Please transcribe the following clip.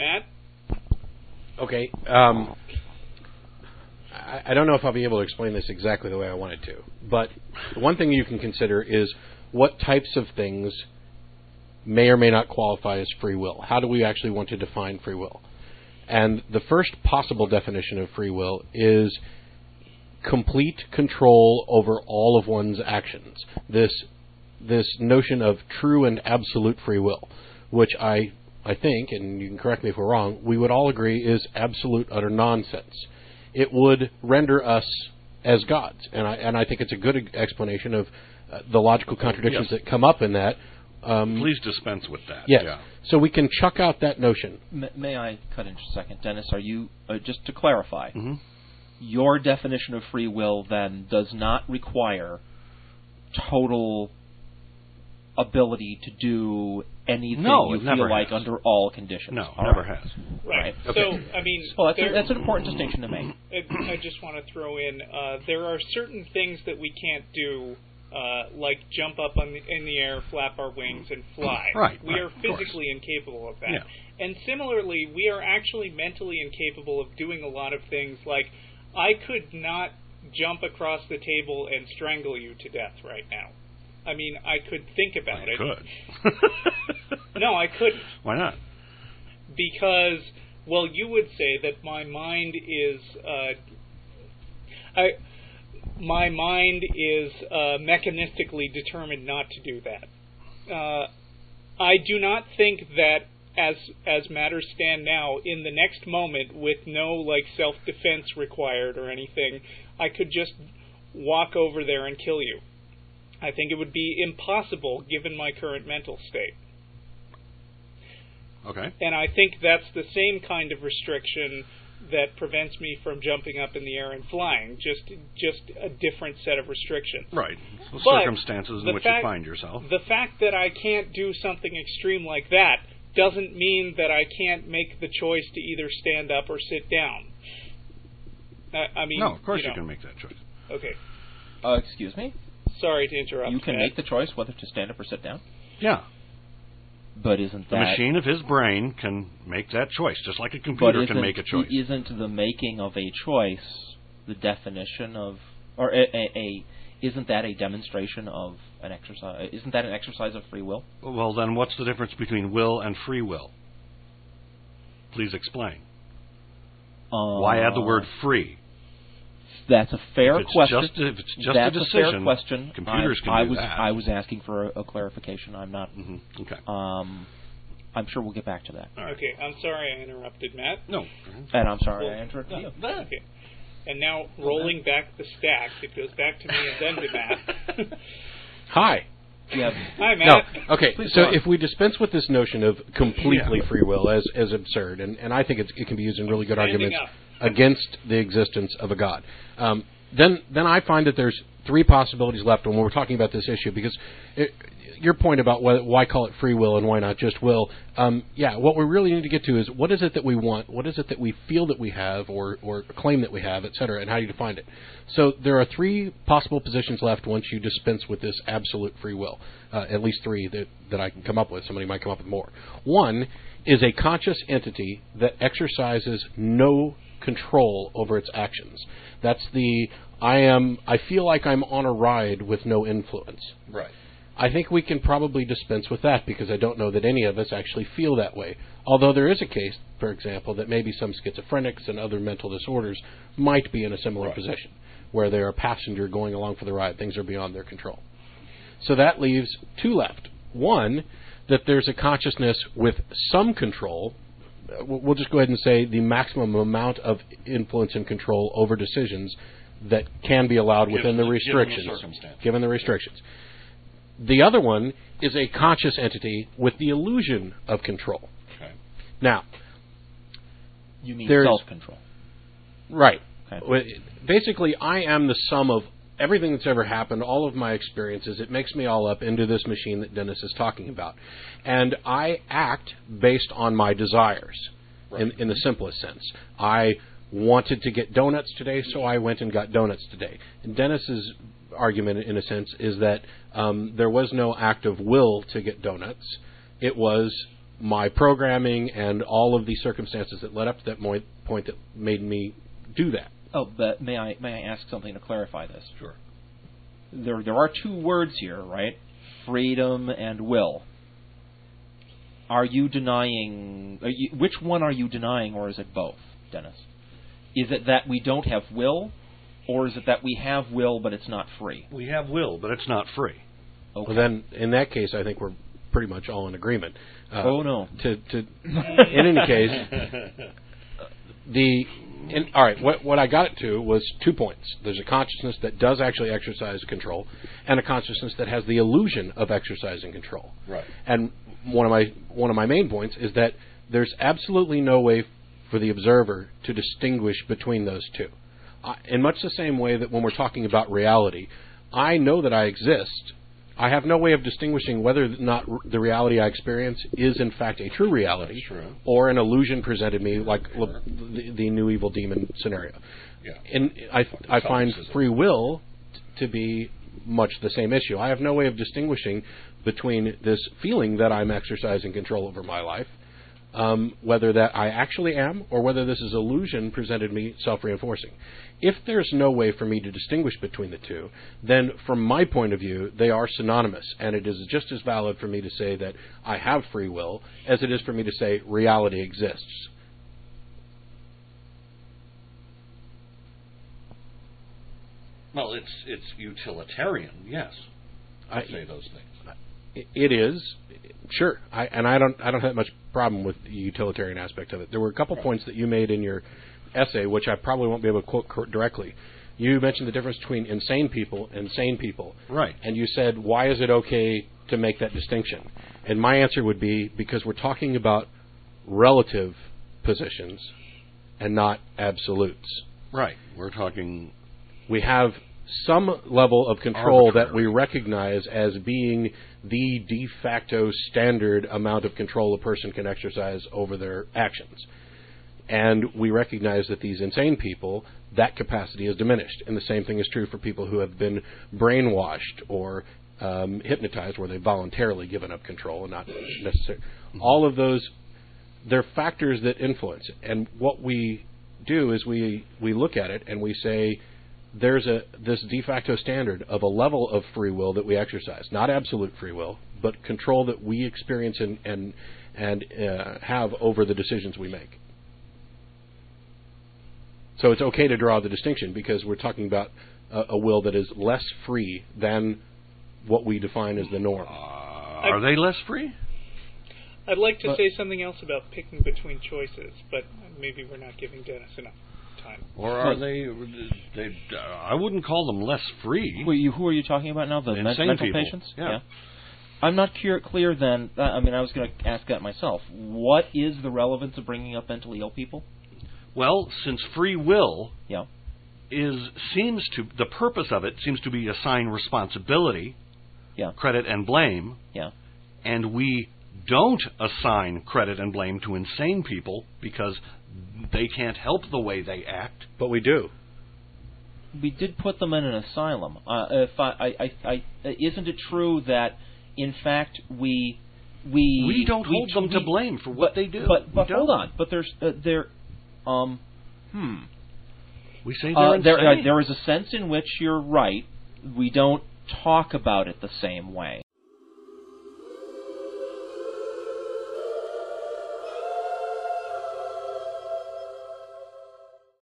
Matt? Okay. I don't know if I'll be able to explain this exactly the way I wanted to, but one thing you can consider is what types of things may or may not qualify as free will. How do we actually want to define free will? And the first possible definition of free will is complete control over all of one's actions. This notion of true and absolute free will, which I think, and you can correct me if we're wrong, we would all agree is absolute utter nonsense. It would render us as gods, and I think it's a good explanation of the logical contradictions that come up in that. Please dispense with that. Yes. Yeah. So we can chuck out that notion. May I cut in just a second? Dennis, are you, just to clarify, your definition of free will then does not require total ability to do anything you feel like under all conditions. No, never has. Right. Okay. So, I mean... Well, that's an important distinction to make. I just want to throw in, there are certain things that we can't do, like jump up in the air, flap our wings, and fly. Right. We are physically incapable of that. Yeah. And similarly, we are actually mentally incapable of doing a lot of things, like I could not jump across the table and strangle you to death right now. I mean, I could think about it. Could. No, I couldn't. Why not? Because, well, you would say that my mind is... my mind is mechanistically determined not to do that. I do not think that as matters stand now, in the next moment, with no like self-defense required or anything, I could just walk over there and kill you. I think it would be impossible given my current mental state. Okay. And I think that's the same kind of restriction that prevents me from jumping up in the air and flying, just a different set of restrictions. Right. The but circumstances in which you find yourself. The fact that I can't do something extreme like that doesn't mean that I can't make the choice to either stand up or sit down. I mean... No, of course you can make that choice. Okay. Excuse me? Sorry to interrupt. You can make the choice whether to stand up or sit down? Yeah. But isn't the machine of his brain can make that choice, just like a computer can make a choice. Isn't the making of a choice the definition of, or isn't that a demonstration of an exercise? Isn't that an exercise of free will? Well, then what's the difference between will and free will? Please explain. Why add the word free? That's a fair question. If it's just that's a decision, a fair question. Computers can do that. I was asking for a clarification. I'm not. Okay. I'm sure we'll get back to that. Right. Okay. I'm sorry I interrupted, Matt. No. And I'm sorry I interrupted you. Okay. And now, rolling back the stack, it goes back to me and then to Matt. Hi. Yeah. Hi, Matt. No. Okay. So if we dispense with this notion of completely free will as absurd, and I think it can be used in really good arguments against the existence of a God, then I find that there's three possibilities left when we're talking about this issue, because your point about why call it free will and why not just will, what we really need to get to is what is it that we want, what is it that we feel that we have or claim that we have, etc., and how do you define it. So there are three possible positions left once you dispense with this absolute free will, at least three that I can come up with. Somebody might come up with more. One is a conscious entity that exercises no control over its actions. That's the I feel like I'm on a ride with no influence. Right. I think we can probably dispense with that because I don't know that any of us actually feel that way. Although there is a case, for example, that maybe some schizophrenics and other mental disorders might be in a similar position, where they're a passenger going along for the ride. Things are beyond their control. So that leaves two left. One, that there's a consciousness with some control. We'll just go ahead and say the maximum amount of influence and control over decisions that can be allowed within the restrictions. Given the restrictions. The other one is a conscious entity with the illusion of control. Okay. Now, you mean self-control? Right. Okay. Basically, I am the sum of everything that's ever happened, all of my experiences. It makes me all up into this machine that Dennis is talking about. And I act based on my desires, in the simplest sense. I wanted to get donuts today, so I went and got donuts today. And Dennis's argument, in a sense, is that there was no act of will to get donuts. It was my programming and all of the circumstances that led up to that point that made me do that. Oh, but may I ask something to clarify this? Sure. There are two words here, right? Freedom and will. Are you denying... which one are you denying, or is it both, Dennis? Is it that we don't have will, or is it that we have will but it's not free? We have will, but it's not free. Okay. Well, then, in that case, I think we're pretty much all in agreement. Oh, no. In any case, all right, what I got it to was 2 points. There's a consciousness that does actually exercise control, and a consciousness that has the illusion of exercising control. Right. And one of my main points is that there's absolutely no way for the observer to distinguish between those two. In much the same way that when we're talking about reality, I know that I exist. I have no way of distinguishing whether or not the reality I experience is in fact a true reality or an illusion presented me, like the new evil demon scenario. Yeah. And I find free will to be much the same issue. I have no way of distinguishing between this feeling that I'm exercising control over my life, whether that I actually am, or whether this is illusion presented me self-reinforcing. If there's no way for me to distinguish between the two, then from my point of view, they are synonymous, and it is just as valid for me to say that I have free will as it is for me to say reality exists. Well, it's utilitarian, yes. I say those things. It is, sure. I don't have much problem with the utilitarian aspect of it. There were a couple points that you made in your essay, which I probably won't be able to quote directly. You mentioned the difference between insane people and sane people. Right. And you said, why is it okay to make that distinction? And my answer would be, because we're talking about relative positions and not absolutes. Right. We're talking... We have some level of control that we recognize as being the de facto standard amount of control a person can exercise over their actions. And we recognize that these insane people, that capacity is diminished. And the same thing is true for people who have been brainwashed or hypnotized, where they've voluntarily given up control and not necessarily. All of those, they're factors that influence it. And what we do is we look at it and we say, there's this de facto standard of a level of free will that we exercise, not absolute free will, but control that we experience and have over the decisions we make. So it's okay to draw the distinction because we're talking about a will that is less free than what we define as the norm. Are they less free? I'd like to say something else about picking between choices, but maybe we're not giving Dennis enough time. Or are they I wouldn't call them less free. Who are you talking about now? The mental people. Patients? Yeah. I'm not clear then. I was going to ask that myself. What is the relevance of bringing up mentally ill people? Well, since free will the purpose of it seems to be assign responsibility, credit and blame, and we don't assign credit and blame to insane people because they can't help the way they act. But we do. We did put them in an asylum. Isn't it true that, in fact, we don't hold them to blame for what they do? But hold on. But we say they're insane. There is a sense in which you're right. We don't talk about it the same way.